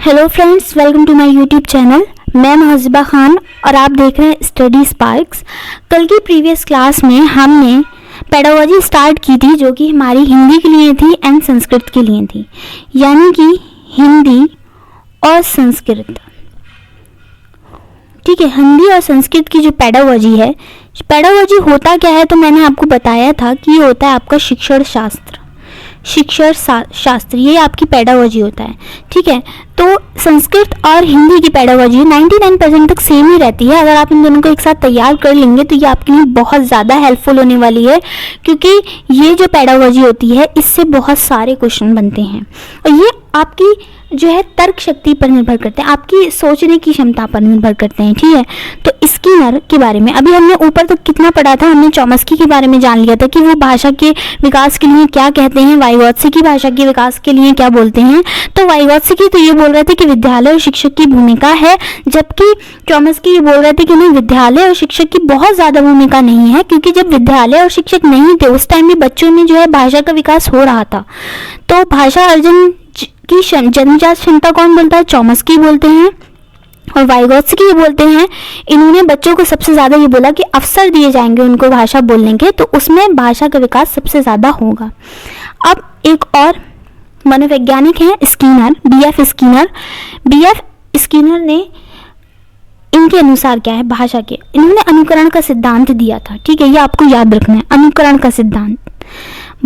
Hello friends, welcome to my YouTube channel. मैं महजिबा खान और आप देख रहे हैं स्टडी स्पार्क्स। कल की प्रीवियस क्लास में हमने पेडागोजी स्टार्ट की थी, जो कि हमारी हिंदी के लिए थी एंड संस्कृत के लिए थी, यानी कि हिंदी और संस्कृत। ठीक है, हिंदी और संस्कृत की जो पेडागोजी है, पेडागोजी होता क्या है तो मैंने आपको बताया था कि ये होता है आपका शिक्षण शास्त्र। ये आपकी पेडागोजी होता है। ठीक है, तो संस्कृत और हिंदी की पेडागोजी 99% तक सेम ही रहती है। अगर आप इन दोनों को एक साथ तैयार कर लेंगे तो ये आपके लिए बहुत ज़्यादा हेल्पफुल होने वाली है, क्योंकि ये जो पेडागोजी होती है इससे बहुत सारे क्वेश्चन बनते हैं और ये आपकी जो है तर्क शक्ति पर निर्भर करते हैं, आपकी सोचने की क्षमता पर निर्भर करते हैं। ठीक है, तो स्किनर के बारे में अभी हमने ऊपर तक कितना पढ़ा था, हमने चॉम्स्की के बारे में जान लिया था कि वो भाषा के विकास के लिए क्या कहते हैं, वाइगोत्स्की भाषा के विकास के लिए क्या बोलते हैं। तो वाइगोत्स्की तो ये बोल रहे थे कि विद्यालय और शिक्षक की भूमिका है, जबकि चॉम्स्की ये बोल रहे थे कि नहीं, विद्यालय और शिक्षक की बहुत ज़्यादा भूमिका नहीं है, क्योंकि जब विद्यालय और शिक्षक नहीं थे उस टाइम भी बच्चों में जो है भाषा का विकास हो रहा था। तो भाषा अर्जन की जन्मजात क्षमता कौन बोलता है? चॉम्स्की बोलते हैं और वाइगोत्स्की ये बोलते हैं। इन्होंने बच्चों को सबसे ज़्यादा ये बोला कि अवसर दिए जाएंगे उनको भाषा बोलने के, तो उसमें भाषा का विकास सबसे ज़्यादा होगा। अब एक और मनोवैज्ञानिक हैं Skinner, BF Skinner. BF Skinner ने इनके अनुसार क्या है भाषा के, इन्होंने अनुकरण का सिद्धांत दिया था। ठीक है, ये आपको याद रखना है, अनुकरण का सिद्धांत।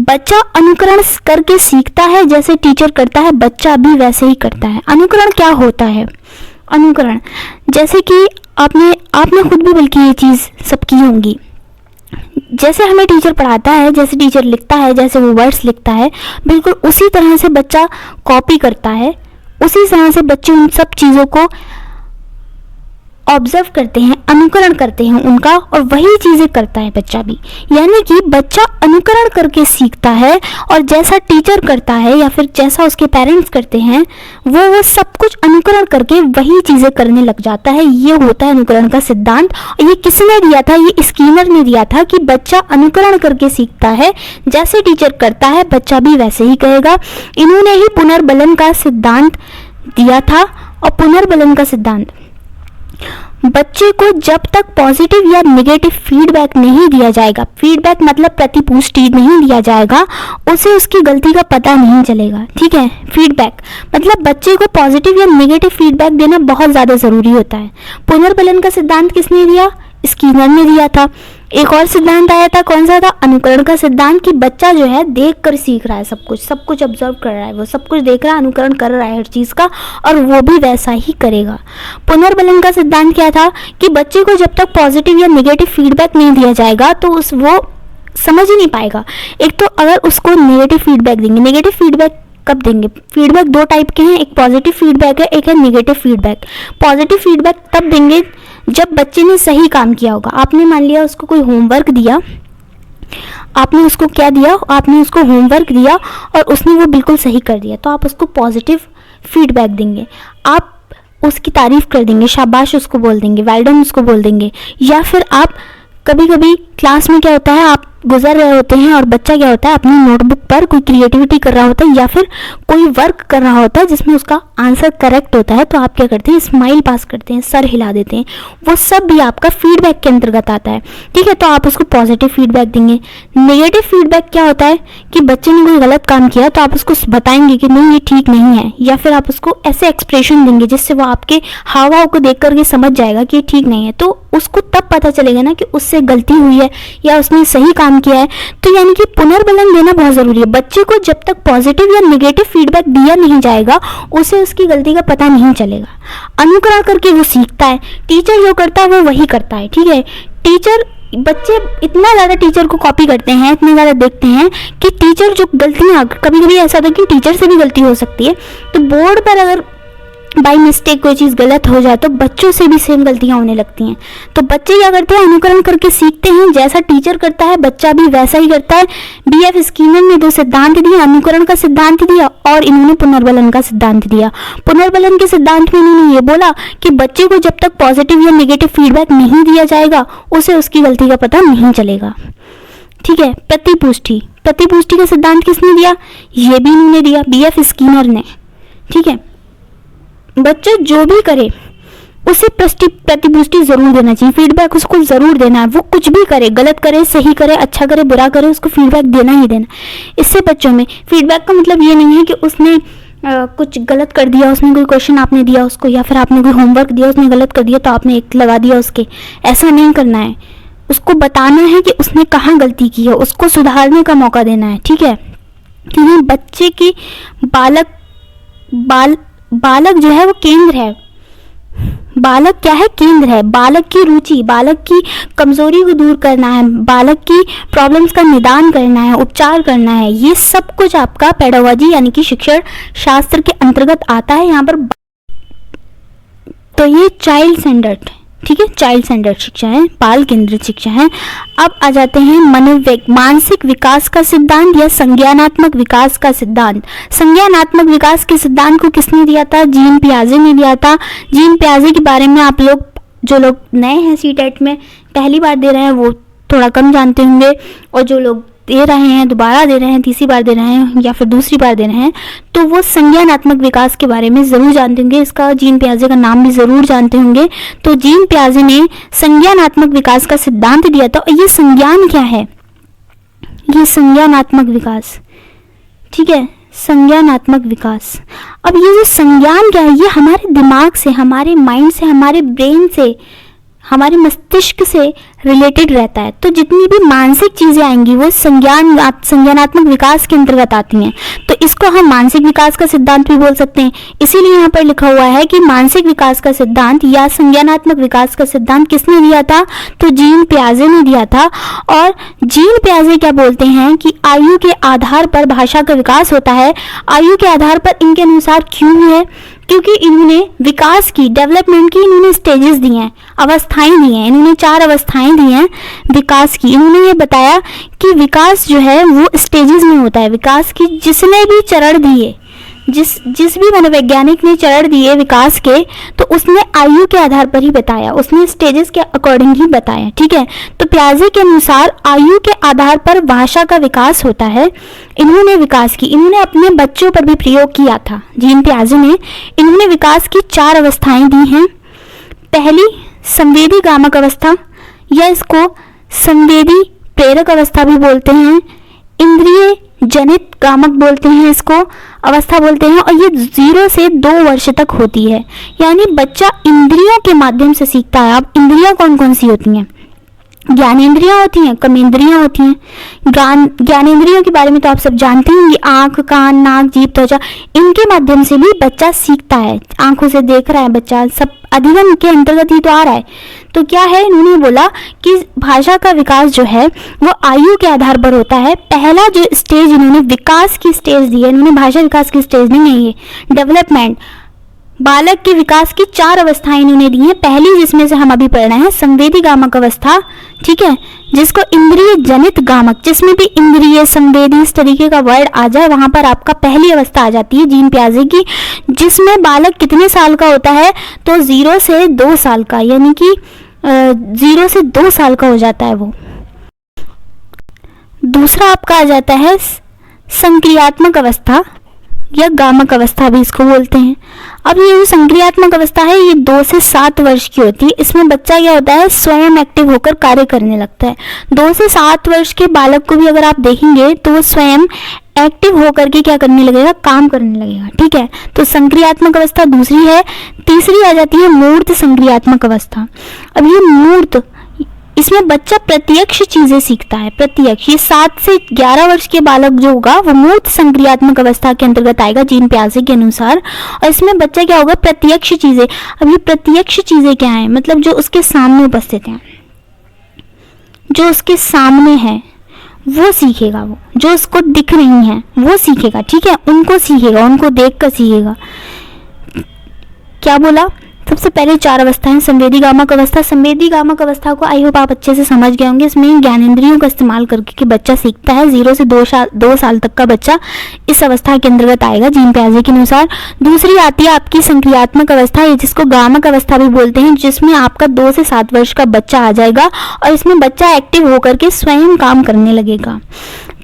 बच्चा अनुकरण करके सीखता है, जैसे टीचर करता है बच्चा भी वैसे ही करता है। अनुकरण क्या होता है? अनुकरण जैसे कि आपने खुद भी बल्कि ये चीज़ सब की होंगी, जैसे हमें टीचर पढ़ाता है, जैसे टीचर लिखता है, जैसे वो वर्ड्स लिखता है, बिल्कुल उसी तरह से बच्चा कॉपी करता है, उसी तरह से बच्चे उन सब चीज़ों को ऑब्जर्व करते हैं, अनुकरण करते हैं उनका, और वही चीज़ें करता है बच्चा भी। यानी कि बच्चा अनुकरण करके सीखता है और जैसा टीचर करता है या फिर जैसा उसके पेरेंट्स करते हैं वो सब कुछ अनुकरण करके वही चीज़ें करने लग जाता है। ये होता है अनुकरण का सिद्धांत। और ये किसने दिया था? ये स्किनर ने दिया था कि बच्चा अनुकरण करके सीखता है, जैसे टीचर करता है बच्चा भी वैसे ही करेगा। इन्होंने ही पुनर्बलन का सिद्धांत दिया था। और पुनर्बलन का सिद्धांत, बच्चे को जब तक पॉजिटिव या नेगेटिव फीडबैक नहीं दिया जाएगा, फीडबैक मतलब प्रतिपुष्टि नहीं दिया जाएगा, उसे उसकी गलती का पता नहीं चलेगा। ठीक है, फीडबैक मतलब बच्चे को पॉजिटिव या नेगेटिव फीडबैक देना बहुत ज़्यादा ज़रूरी होता है। पुनर्बलन का सिद्धांत किसने दिया? स्किनर ने दिया था। एक और सिद्धांत आया था, कौन सा था? अनुकरण का सिद्धांत, कि बच्चा जो है देख कर सीख रहा है, सब कुछ ऑब्जर्व कर रहा है, वो सब कुछ देख रहा है, अनुकरण कर रहा है हर चीज़ का, और वो भी वैसा ही करेगा। पुनर्बलन का सिद्धांत क्या था? कि बच्चे को जब तक पॉजिटिव या नेगेटिव फीडबैक नहीं दिया जाएगा तो वो समझ ही नहीं पाएगा। एक तो अगर उसको नेगेटिव फीडबैक देंगे, नेगेटिव फीडबैक कब देंगे? फीडबैक दो टाइप के हैं, एक पॉजिटिव फीडबैक है, एक है नेगेटिव फीडबैक। पॉजिटिव फीडबैक तब देंगे जब बच्चे ने सही काम किया होगा। आपने मान लिया उसको कोई होमवर्क दिया, आपने उसको क्या दिया? आपने उसको होमवर्क दिया और उसने वो बिल्कुल सही कर दिया, तो आप उसको पॉजिटिव फीडबैक देंगे। आप उसकी तारीफ कर देंगे, शाबाश उसको बोल देंगे, वेल डन उसको बोल देंगे। या फिर आप कभी कभी क्लास में क्या होता है, आप गुजर रहे होते हैं और बच्चा क्या होता है अपनी नोटबुक पर कोई क्रिएटिविटी कर रहा होता है या फिर कोई वर्क कर रहा होता है जिसमें उसका आंसर करेक्ट होता है, तो आप क्या करते हैं? स्माइल पास करते हैं, सर हिला देते हैं। वो सब भी आपका फीडबैक के अंतर्गत आता है। ठीक है, तो आप उसको पॉजिटिव फीडबैक देंगे। नेगेटिव फीडबैक क्या होता है कि बच्चे ने कोई गलत काम किया तो आप उसको बताएंगे कि नहीं ये ठीक नहीं है, या फिर आप उसको ऐसे एक्सप्रेशन देंगे जिससे वो आपके हाव भाव को देख करके समझ जाएगा कि ये ठीक नहीं है। तो उसको तब पता चलेगा ना कि उससे गलती हुई है या उसने सही काम किया है। तो यानी कि पुनर्बलन देना बहुत ज़रूरी है। बच्चे को जब तक पॉजिटिव या नेगेटिव फीडबैक दिया नहीं जाएगा उसे उसकी गलती का पता नहीं चलेगा। अनुकरण करके वो सीखता है, टीचर जो करता है वो वही करता है। ठीक है, बच्चे इतना ज़्यादा टीचर को कॉपी करते हैं, इतना ज़्यादा देखते हैं कि टीचर जो गलतियाँ, कभी कभी ऐसा होता है कि टीचर से भी गलती हो सकती है, तो बोर्ड पर अगर बाई मिस्टेक कोई चीज़ गलत हो जाए तो बच्चों से भी सेम गलतियां होने लगती हैं। तो बच्चे क्या करते हैं? अनुकरण करके सीखते हैं, जैसा टीचर करता है बच्चा भी वैसा ही करता है। बीएफ स्किनर ने दो सिद्धांत दिए, अनुकरण का सिद्धांत दिया और इन्होंने पुनर्बलन का सिद्धांत दिया। पुनर्बलन के सिद्धांत में इन्होंने ये बोला कि बच्चे को जब तक पॉजिटिव या नेगेटिव फीडबैक नहीं दिया जाएगा उसे उसकी गलती का पता नहीं चलेगा। ठीक है, प्रतिपुष्टि का सिद्धांत किसने दिया? ये भी इन्होंने दिया, बीएफ स्किनर ने। ठीक है, बच्चा जो भी करे उसे प्रतिपुष्टि जरूर देना चाहिए, फीडबैक उसको जरूर देना है। वो कुछ भी करे, गलत करे, सही करे, अच्छा करे, बुरा करे, उसको फीडबैक देना ही देना। इससे बच्चों में फीडबैक का मतलब ये नहीं है कि उसने कुछ गलत कर दिया, उसने कोई क्वेश्चन आपने दिया उसको, या फिर आपने कोई होमवर्क दिया उसने गलत कर दिया तो आपने एक लगा दिया उसके। ऐसा नहीं करना है, उसको बताना है कि उसने कहाँ गलती की है, उसको सुधारने का मौका देना है, ठीक है। क्योंकि बच्चे की बालक जो है वो केंद्र है। बालक क्या है? केंद्र है। बालक की रुचि, बालक की कमजोरी को दूर करना है, बालक की प्रॉब्लम्स का निदान करना है, उपचार करना है, ये सब कुछ आपका पेडागोजी यानी कि शिक्षण शास्त्र के अंतर्गत आता है यहाँ पर। तो ये चाइल्ड सेंटर्ड, ठीक है, चाइल्ड सेंटर्ड शिक्षा है, बाल केंद्रित शिक्षा है। अब आ जाते हैं मानसिक विकास का सिद्धांत या संज्ञानात्मक विकास का सिद्धांत। संज्ञानात्मक विकास के सिद्धांत को किसने दिया था? जीन पियाजे ने दिया था। जीन पियाजे के बारे में आप लोग, जो लोग नए हैं सीटेट में पहली बार दे रहे हैं, वो थोड़ा कम जानते होंगे, और जो लोग दे रहे हैं, दोबारा दे रहे हैं, तीसरी बार दे रहे हैं या फिर दूसरी बार दे रहे हैं, तो वो संज्ञानात्मक विकास के बारे में ज़रूर जानते होंगे। इसका जीन पियाजे का नाम भी ज़रूर जानते होंगे। तो जीन पियाजे ने संज्ञानात्मक विकास का सिद्धांत दिया था। और ये संज्ञान क्या है? ये संज्ञानात्मक विकास, ठीक है, संज्ञानात्मक विकास। अब ये जो संज्ञान क्या है, ये हमारे दिमाग से, हमारे माइंड से, हमारे ब्रेन से, हमारे मस्तिष्क से रिलेटेड रहता है। तो जितनी भी मानसिक चीज़ें आएंगी वो संज्ञानात्मक विकास के अंतर्गत आती हैं। तो इसको हम मानसिक विकास का सिद्धांत भी बोल सकते हैं। इसीलिए यहाँ पर लिखा हुआ है कि मानसिक विकास का सिद्धांत या संज्ञानात्मक विकास का सिद्धांत किसने दिया था? तो जीन पियाजे ने दिया था। और जीन पियाजे क्या बोलते हैं कि आयु के आधार पर भाषा का विकास होता है। आयु के आधार पर इनके अनुसार क्यों है? क्योंकि इन्होंने विकास की, डेवलपमेंट की इन्होंने स्टेजेस दी हैं, अवस्थाएं दी हैं। इन्होंने 4 अवस्थाएं दी हैं विकास की। इन्होंने ये बताया कि विकास जो है वो स्टेजेस में होता है। विकास की जिसने भी चरण दिए, जिस भी मनोवैज्ञानिक ने चरण दिए विकास के, तो उसने आयु के आधार पर ही बताया, उसने स्टेजेस के अकॉर्डिंग ही बताया, ठीक है। तो पियाजे के अनुसार आयु के आधार पर भाषा का विकास होता है। इन्होंने विकास की, इन्होंने अपने बच्चों पर भी प्रयोग किया था, जीन पियाजे ने। इन्होंने विकास की 4 अवस्थाएं दी हैं। पहली संवेदी गामक अवस्था, या इसको संवेदी प्रेरक अवस्था भी बोलते हैं, इंद्रिय जनित गामक बोलते हैं, इसको अवस्था बोलते हैं। और ये 0 से 2 वर्ष तक होती है, यानी बच्चा इंद्रियों के माध्यम से सीखता है। अब इंद्रियां कौन कौन सी होती हैं? ज्ञानेंद्रियां होती हैं, कर्मेंद्रियां होती हैं। ज्ञानेंद्रियों के बारे में तो आप सब जानते होंगे, आंख, कान, नाक, जीभ, त्वचा, इनके माध्यम से भी बच्चा सीखता है। आंखों से देख रहा है बच्चा, सब अधिगम के अंतर्गत ही तो आ रहा है। तो क्या है, इन्होंने बोला कि भाषा का विकास जो है वो आयु के आधार पर होता है। पहला जो स्टेज इन्होंने विकास की स्टेज दी है, इन्होंने भाषा विकास की स्टेज नहीं है, ये डेवलपमेंट, बालक के विकास की 4 अवस्थाएं इन्होंने दी हैं। पहली जिसमें से हम अभी पढ़ रहे हैं संवेदी गामक अवस्था, ठीक है, जिसको इंद्रिय जनित गामक, जिसमें भी इंद्रिय, संवेदी इस तरीके का वर्ड आ जाए वहां पर आपका पहली अवस्था आ जाती है जीन पियाजे की, जिसमें बालक कितने साल का होता है? तो 0 से 2 साल का, यानी कि 0 से 2 साल का हो जाता है वो। दूसरा आपका आ जाता है संक्रियात्मक अवस्था या गामक अवस्था भी इसको बोलते हैं। अब ये जो संक्रियात्मक अवस्था है ये 2 से 7 वर्ष की होती है। इसमें बच्चा क्या होता है? स्वयं एक्टिव होकर कार्य करने लगता है। 2 से 7 वर्ष के बालक को भी अगर आप देखेंगे तो वो स्वयं एक्टिव होकर के क्या करने लगेगा? काम करने लगेगा, ठीक है। तो संक्रियात्मक अवस्था दूसरी है। तीसरी आ जाती है मूर्त संक्रियात्मक अवस्था। अब ये मूर्त, इसमें बच्चा प्रत्यक्ष चीजें सीखता है, प्रत्यक्ष। ये 7 से 11 वर्ष के बालक जो होगा वो मूर्त संक्रियात्मक अवस्था के अंतर्गत आएगा जीन पियाजे के अनुसार। और इसमें बच्चा क्या होगा? प्रत्यक्ष चीजें। अब ये प्रत्यक्ष चीजें क्या है? मतलब जो उसके सामने उपस्थित हैं, जो उसके सामने है वो सीखेगा, वो जो उसको दिख रही हैं वो सीखेगा, ठीक है, उनको सीखेगा, उनको देख कर सीखेगा। क्या बोला? सबसे पहले 4 अवस्थाएं। संवेदी गामक अवस्था, संवेदी गामक अवस्था को आई होप आप अच्छे से समझ गए होंगे। इसमें ज्ञानेंद्रियों का इस्तेमाल करके कि बच्चा सीखता है। 0 से 2 साल तक का बच्चा इस अवस्था के अंतर्गत आएगा जीन पियाजे के अनुसार। दूसरी आती है आपकी संक्रियात्मक अवस्था, जिसको गामक अवस्था भी बोलते हैं, जिसमें आपका 2 से 7 वर्ष का बच्चा आ जाएगा और इसमें बच्चा एक्टिव होकर के स्वयं काम करने लगेगा।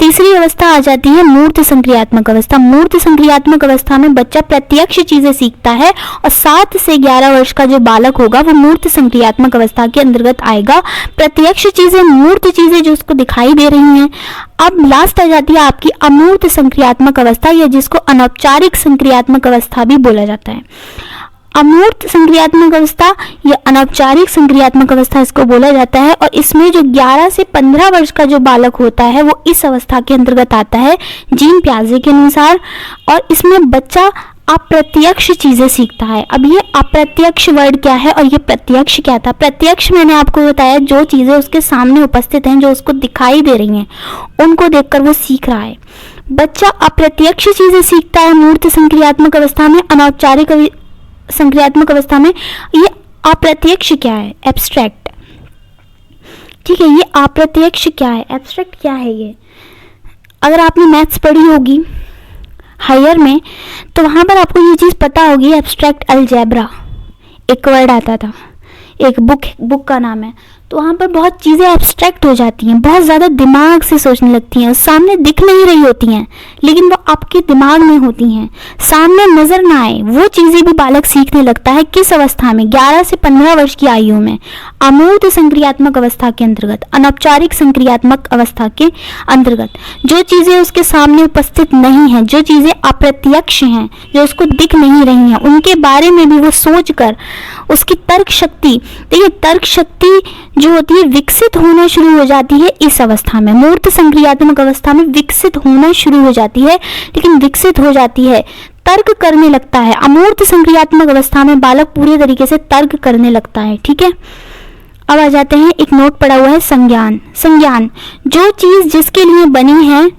तीसरी अवस्था आ जाती है मूर्त संक्रियात्मक अवस्था। मूर्त संक्रियात्मक अवस्था में बच्चा प्रत्यक्ष चीजें सीखता है और 7 से 11 वर्ष का जो बालक होगा वो मूर्त संक्रियात्मक अवस्था के अंतर्गत आएगा। प्रत्यक्ष चीजें, मूर्त चीजें जो उसको दिखाई दे रही हैं। अब लास्ट आ जाती है आपकी अमूर्त संक्रियात्मक अवस्था, या जिसको अनौपचारिक संक्रियात्मक अवस्था भी बोला जाता है। अमूर्त संक्रियात्मक अवस्था या अनौपचारिक संक्रियात्मक अवस्था इसको बोला जाता है, और इसमें जो 11 से 15 वर्ष का जो बालक होता है वो इस अवस्था के अंतर्गत आता है जीन पियाजे के अनुसार। और इसमें बच्चा अप्रत्यक्ष चीजें सीखता है। अब ये अप्रत्यक्ष वर्ड क्या है और ये प्रत्यक्ष क्या था? प्रत्यक्ष मैंने आपको बताया जो चीजें उसके सामने उपस्थित हैं, जो उसको दिखाई दे रही हैं, उनको देखकर वो सीख रहा है। बच्चा अप्रत्यक्ष चीजें सीखता है मूर्त संक्रियात्मक अवस्था में। अनौपचारिक संक्रियात्मक अवस्था में ये अप्रत्यक्ष क्या है? एब्स्ट्रैक्ट। ठीक है, ये अप्रत्यक्ष क्या है? एब्स्ट्रैक्ट क्या है ये? अगर आपने मैथ्स पढ़ी होगी हायर में तो वहां पर आपको ये चीज पता होगी, एब्स्ट्रैक्ट अलजेब्रा एक वर्ड आता था, एक बुक का नाम है। तो वहाँ पर बहुत चीज़ें एब्स्ट्रैक्ट हो जाती हैं, बहुत ज़्यादा दिमाग से सोचने लगती हैं, सामने दिख नहीं रही होती हैं लेकिन वो आपके दिमाग में होती हैं, सामने नज़र ना आए वो चीज़ें भी बालक सीखने लगता है। किस अवस्था में? 11 से 15 वर्ष की आयु में, अमूर्त संक्रियात्मक अवस्था के अंतर्गत, अनौपचारिक संक्रियात्मक अवस्था के अंतर्गत। जो चीज़ें उसके सामने उपस्थित नहीं हैं, जो चीज़ें अप्रत्यक्ष हैं, जो उसको दिख नहीं रही हैं, उनके बारे में भी वो सोच कर उसकी तर्क शक्ति, देखिए तर्क शक्ति जो होती है विकसित होना शुरू हो जाती है इस अवस्था में। मूर्त संक्रियात्मक अवस्था में विकसित होना शुरू हो जाती है, लेकिन विकसित हो जाती है, तर्क करने लगता है। अमूर्त संक्रियात्मक अवस्था में बालक पूरे तरीके से तर्क करने लगता है। ठीक है, अब आ जाते हैं, एक नोट पड़ा हुआ है संज्ञान। संज्ञान, जो चीज जिसके लिए बनी है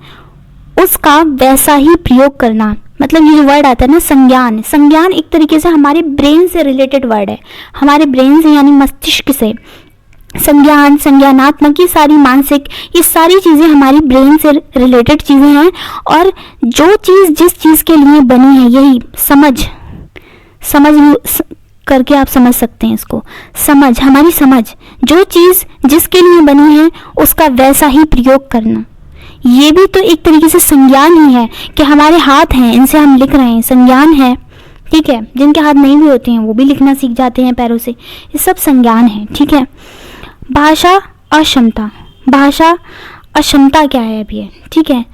उसका वैसा ही प्रयोग करना। मतलब ये जो वर्ड आता है ना संज्ञान, संज्ञान एक तरीके से हमारे ब्रेन से रिलेटेड वर्ड है, हमारे ब्रेन से यानी मस्तिष्क से। संज्ञान, संज्ञानात्मक, ये सारी मानसिक, ये सारी चीज़ें हमारी ब्रेन से रिलेटेड चीज़ें हैं। और जो चीज़ जिस चीज़ के लिए बनी है, यही समझ करके आप समझ सकते हैं इसको। समझ, हमारी समझ, जो चीज़ जिसके लिए बनी है उसका वैसा ही प्रयोग करना, ये भी तो एक तरीके से संज्ञान ही है कि हमारे हाथ हैं, इनसे हम लिख रहे हैं, संज्ञान है। ठीक है, जिनके हाथ नहीं भी होते हैं वो भी लिखना सीख जाते हैं पैरों से, ये सब संज्ञान है। ठीक है, भाषा अक्षमता। भाषा अक्षमता क्या है अभी? ठीक है,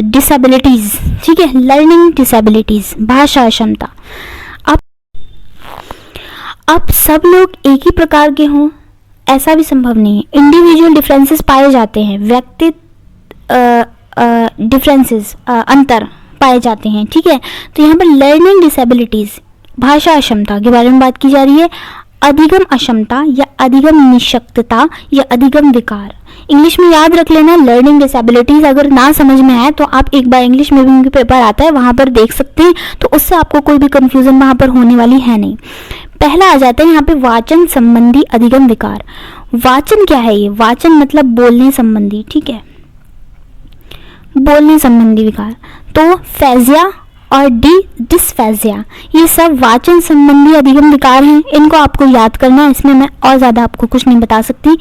डिसेबिलिटीज। ठीक है, लर्निंग डिसेबिलिटीज, भाषा अक्षमता। अब सब लोग एक ही प्रकार के हों ऐसा भी संभव नहीं है। इंडिविजुअल डिफरेंसेस पाए जाते हैं, व्यक्तिगत डिफरेंसेस, अंतर पाए जाते हैं। ठीक है, तो यहाँ पर लर्निंग डिसेबिलिटीज, भाषा अक्षमता के बारे में बात की जा रही है। अधिगम अक्षमता या अधिगम निशक्तता या अधिगम विकार, इंग्लिश में याद रख लेना लर्निंग डिसेबिलिटीज। अगर ना समझ में आए तो आप एक बार इंग्लिश में भी उनके पेपर आता है वहाँ पर देख सकते हैं, तो उससे आपको कोई भी कंफ्यूजन वहाँ पर होने वाली है नहीं। पहला आ जाता है यहाँ पे वाचन संबंधी अधिगम विकार। वाचन क्या है? ये वाचन मतलब बोलने संबंधी। ठीक है, बोलने संबंधी विकार। तो फैजिया और डिस्फेजिया, ये सब वाचन संबंधी अधिगम विकार हैं। इनको आपको याद करना है, इसमें मैं और ज़्यादा आपको कुछ नहीं बता सकती।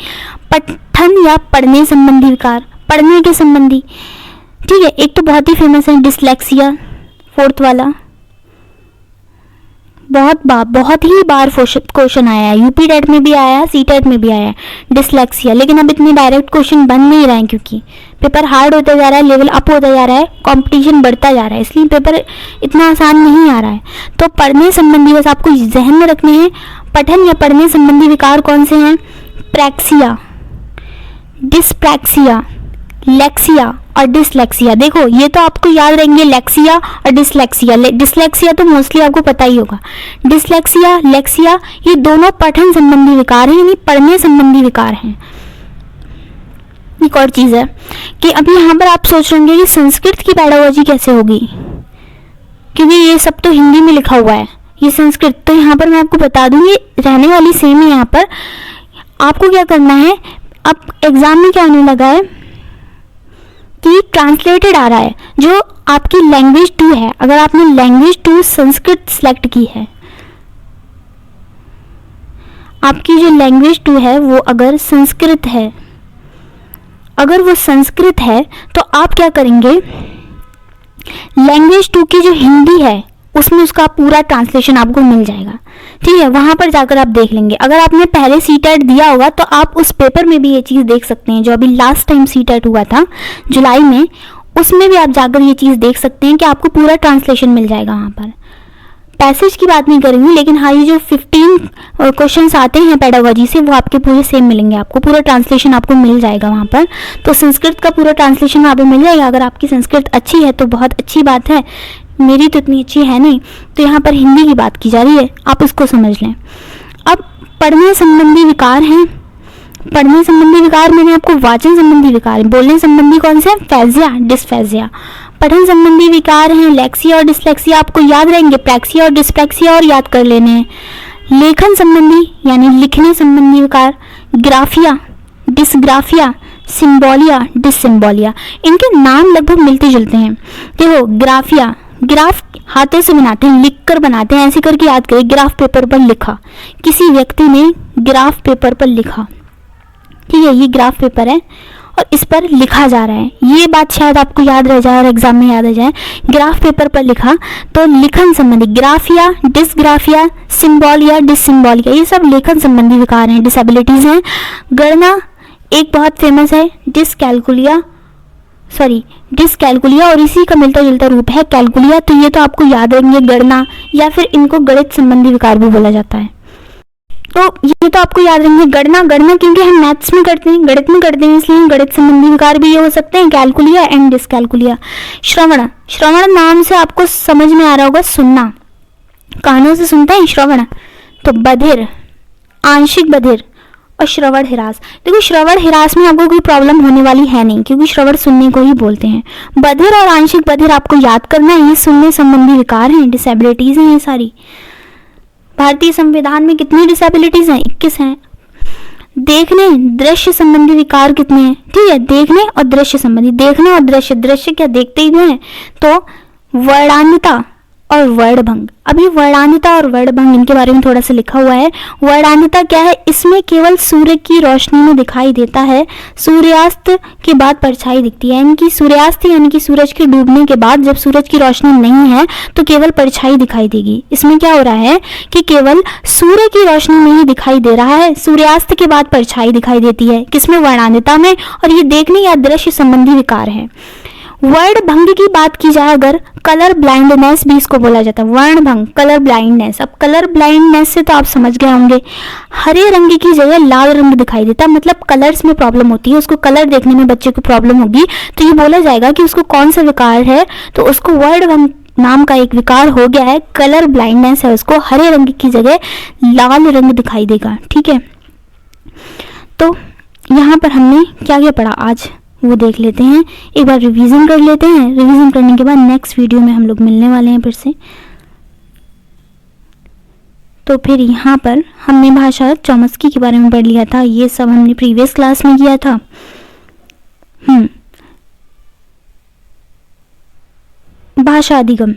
पठन या पढ़ने संबंधी विकार, पढ़ने के संबंधी। ठीक है, एक तो बहुत ही फेमस है डिसलेक्सिया, 4th वाला, बहुत ही बार क्वेश्चन आया है, यूपी टेट में भी आया है, सी टेट में भी आया है डिसलेक्सिया। लेकिन अब इतने डायरेक्ट क्वेश्चन बन नहीं रहे हैं क्योंकि पेपर हार्ड होता जा रहा है, लेवल अप होता जा रहा है, कंपटीशन बढ़ता जा रहा है, इसलिए पेपर इतना आसान नहीं आ रहा है। तो पढ़ने संबंधी बस आपको जहन में रखने हैं। पठन या पढ़ने संबंधी विकार कौन से हैं? प्रैक्सिया, डिस्प्रैक्सिया, लेक्सिया और डिसलेक्सिया। देखो ये तो आपको याद रहेंगे, लेक्सिया और डिसलेक्सिया। डिसलेक्सिया तो मोस्टली आपको पता ही होगा। डिसलेक्सिया, लेक्सिया, ये दोनों पठन संबंधी विकार हैं, यानी पढ़ने संबंधी विकार हैं। एक और चीज़ है कि अभी यहाँ पर आप सोच रहे होंगे कि संस्कृत की पेडागोजी कैसे होगी, क्योंकि ये सब तो हिंदी में लिखा हुआ है, ये संस्कृत। तो यहाँ पर मैं आपको बता दूँ ये रहने वाली सेम है। यहाँ पर आपको क्या करना है, अब एग्जाम में क्या होने लगा है कि ट्रांसलेटेड आ रहा है, जो आपकी लैंग्वेज 2 है। अगर आपने लैंग्वेज 2 संस्कृत सेलेक्ट की है, आपकी जो लैंग्वेज 2 है वो अगर संस्कृत है, अगर वो संस्कृत है तो आप क्या करेंगे, लैंग्वेज 2 की जो हिंदी है उसमें उसका पूरा ट्रांसलेशन आपको मिल जाएगा, ठीक है। वहाँ पर जाकर आप देख लेंगे। अगर आपने पहले सीटेट दिया होगा तो आप उस पेपर में भी ये चीज़ देख सकते हैं, जो अभी लास्ट टाइम सीटेट हुआ था जुलाई में, उसमें भी आप जाकर ये चीज़ देख सकते हैं कि आपको पूरा ट्रांसलेशन मिल जाएगा वहाँ पर। पैसेज की बात नहीं करेंगे, लेकिन हाँ ये जो 15 क्वेश्चंस आते हैं पेडागोजी से, वो आपके पूरे सेम मिलेंगे, आपको पूरा ट्रांसलेशन आपको मिल जाएगा वहाँ पर। तो संस्कृत का पूरा ट्रांसलेशन वहाँ पर मिल जाएगा। अगर आपकी संस्कृत अच्छी है तो बहुत अच्छी बात है, मेरी तो इतनी अच्छी है नहीं, तो यहाँ पर हिंदी की बात की जा रही है, आप उसको समझ लें। अब पढ़ने संबंधी विकार हैं। पढ़ने संबंधी विकार मैंने आपको वाचन संबंधी विकार, बोलने संबंधी कौन से, फैजिया, डिस्फेजिया। पठन संबंधी विकार हैं लेक्सिया और डिसलेक्सिया, आपको याद रहेंगे, प्रैक्सिया और डिस्प्रैक्सिया और याद कर लेने हैं। लेखन संबंधी यानी लिखने संबंधी विकार, ग्राफिया, डिसग्राफिया, सिम्बोलिया, डिससिम्बोलिया। इनके नाम लगभग मिलते जुलते हैं। देखो ग्राफिया, ग्राफ हाथों से बनाते हैं, लिख कर बनाते हैं, ऐसे करके याद करें, ग्राफ पेपर पर लिखा, किसी व्यक्ति ने ग्राफ पेपर पर लिखा, ठीक है, ये ग्राफ पेपर है और इस पर लिखा जा रहा है, ये बात शायद आपको याद रह जाए और एग्जाम में याद आ जाए। ग्राफ पेपर पर लिखा, तो लिखन संबंधी ग्राफिया, डिसग्राफिया, सिम्बोलिया, डिससिम्बोलिया, ये सब लेखन संबंधी विकार हैं, डिसेबिलिटीज हैं। गणना एक बहुत फेमस है, डिसकैलकुलिया, और इसी का मिलता जुलता रूप है कैलकुलिया, तो ये तो आपको याद रहेंगे, गणना, या फिर इनको गणित संबंधी विकार भी बोला जाता है। तो ये तो आपको याद रहेंगे, गणना क्योंकि हम मैथ्स में करते हैं, गणित में करते हैं, इसलिए गणित संबंधी विकार भी ये हो सकते हैं, कैलकुलिया एंड डिसकैलकुलिया। श्रवण नाम से आपको समझ में आ रहा होगा, सुनना, कानों से सुनते हैं श्रवण, तो बधिर, आंशिक बधिर और श्रवण हिरास। देखो श्रवण हिरास में आपको कोई प्रॉब्लम होने वाली है नहीं, क्योंकि श्रवण सुनने को ही बोलते हैं। बधिर और आंशिक बधिर आपको याद करना है, ये सुनने संबंधी विकार हैं, डिसेबिलिटीज हैं ये सारी। भारतीय संविधान में कितनी डिसेबिलिटीज हैं, 21 हैं। देखने दृश्य संबंधी विकार कितने हैं, ठीक है, देखने और दृश्य संबंधी, देखना और दृश्य क्या देखते ही हैं, तो वर्णान्यता और वर्णभंग। अभी वर्णान्यता और वर्णभंग इनके बारे में थोड़ा सा लिखा हुआ है। वर्णान्यता क्या है, इसमें केवल सूर्य की रोशनी में दिखाई देता है, सूर्यास्त के बाद परछाई दिखती है, यानी कि सूर्यास्त यानी कि सूरज के डूबने के बाद जब सूरज की रोशनी नहीं है तो केवल परछाई दिखाई देगी। इसमें क्या हो रहा है कि केवल सूर्य की रोशनी में ही दिखाई दे रहा है, सूर्यास्त के बाद परछाई दिखाई देती है, किसमें, वर्णान्यता में, और ये देखने या दृश्य संबंधी विकार है। वर्णभंग की बात की जाए अगर, कलर ब्लाइंडनेस भी इसको बोला जाता है, वर्णभंग, कलर ब्लाइंडनेस। अब कलर ब्लाइंडनेस से तो आप समझ गए होंगे, हरे रंग की जगह लाल रंग दिखाई देता है, मतलब कलर्स में प्रॉब्लम होती है, उसको कलर देखने में बच्चे को प्रॉब्लम होगी, तो ये बोला जाएगा कि उसको कौन सा विकार है, तो उसको वर्णभंग नाम का एक विकार हो गया है, कलर ब्लाइंडनेस है, उसको हरे रंग की जगह लाल रंग दिखाई देगा, ठीक है। तो यहाँ पर हमने क्या क्या पढ़ा आज वो देख लेते हैं, एक बार रिवीजन कर लेते हैं। रिवीजन करने के बाद नेक्स्ट वीडियो में हम लोग मिलने वाले हैं फिर से। तो फिर यहाँ पर हमने भाषा चौमस्की के बारे में पढ़ लिया था, ये सब हमने प्रीवियस क्लास में किया था। भाषा अधिगम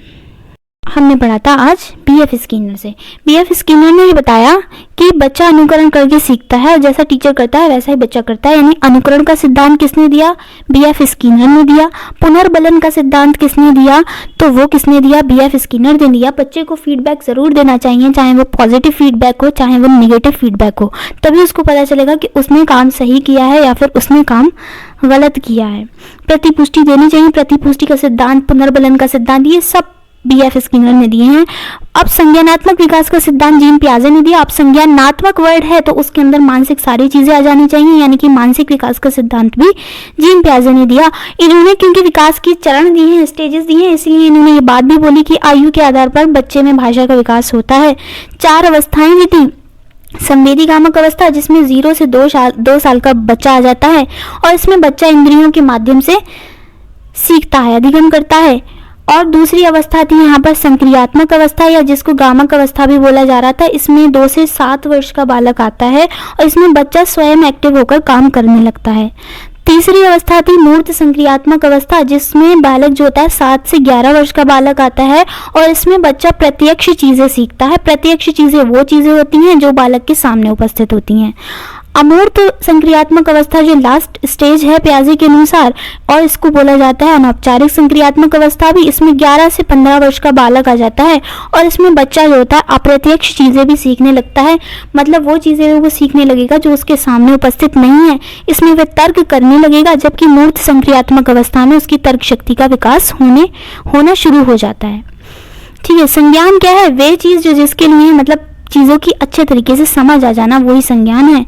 हमने पढ़ा था आज B.F. स्किनर से। B.F. स्किनर ने ये बताया कि बच्चा अनुकरण करके सीखता है और जैसा टीचर करता है वैसा ही बच्चा करता है, यानी अनुकरण का सिद्धांत किसने दिया, B.F. स्किनर ने दिया। पुनर्बलन का सिद्धांत किसने दिया, तो वो किसने दिया, B.F. स्किनर ने दिया। बच्चे को फीडबैक जरूर देना चाहिए, चाहे वो पॉजिटिव फीडबैक हो चाहे वो निगेटिव फीडबैक हो, तभी उसको पता चलेगा कि उसने काम सही किया है या फिर उसने काम गलत किया है। प्रतिपुष्टि देनी चाहिए, प्रतिपुष्टि का सिद्धांत, पुनर्बलन का सिद्धांत, ये सब B.F. स्किनर ने दिए हैं। अब संज्ञानात्मक विकास का सिद्धांत जीन पियाजे ने दिया। अब संज्ञानात्मक वर्ड है तो उसके अंदर मानसिक सारी चीजें आ जानी चाहिए, यानी कि मानसिक विकास का सिद्धांत भी जीन पियाजे ने दिया। इन्होंने क्योंकि विकास की चरण दिए हैं, स्टेजेस दिए हैं, इसलिए इन्होंने ये बात भी बोली कि आयु के आधार पर बच्चे में भाषा का विकास होता है। 4 अवस्थाएं दी थी। संवेदी कामक अवस्था जिसमें 0 से 2 साल का बच्चा आ जाता है और इसमें बच्चा इंद्रियों के माध्यम से सीखता है, अधिगम करता है। और दूसरी अवस्था थी यहाँ पर संक्रियात्मक अवस्था, या जिसको गामक अवस्था भी बोला जा रहा था। इसमें 2 से 7 वर्ष का बालक आता है और इसमें बच्चा स्वयं एक्टिव होकर काम करने लगता है। तीसरी अवस्था थी मूर्त संक्रियात्मक अवस्था, जिसमें बालक जो होता है 7 से 11 वर्ष का बालक आता है और इसमें बच्चा प्रत्यक्ष चीजें सीखता है। प्रत्यक्ष चीजें वो चीजें होती हैं जो बालक के सामने उपस्थित होती हैं। अमूर्त संक्रियात्मक अवस्था जो लास्ट स्टेज है पियाजे के अनुसार, और इसको बोला जाता है अनौपचारिक संक्रियात्मक अवस्था भी। इसमें 11 से 15 वर्ष का बालक आ जाता है और इसमें बच्चा जो होता है अप्रत्यक्ष चीज़ें भी सीखने लगता है, मतलब वो चीज़ें वो सीखने लगेगा जो उसके सामने उपस्थित नहीं है। इसमें वह तर्क करने लगेगा, जबकि मूर्त संक्रियात्मक अवस्था में उसकी तर्क शक्ति का विकास होना शुरू हो जाता है। ठीक है, संज्ञान क्या है? वे चीज़ जो जिसके लिए मतलब चीज़ों की अच्छे तरीके से समझ आ जाना, वही संज्ञान है।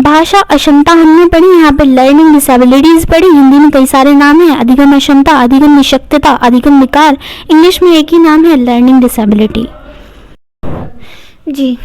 भाषा अक्षमता हमने पढ़ी, यहाँ पे लर्निंग डिसेबिलिटीज पढ़ी। हिंदी में कई सारे नाम हैं, अधिगम अक्षमता, अधिगम निशक्तता, अधिगम विकार। इंग्लिश में एक ही नाम है, लर्निंग डिसेबिलिटी। जी,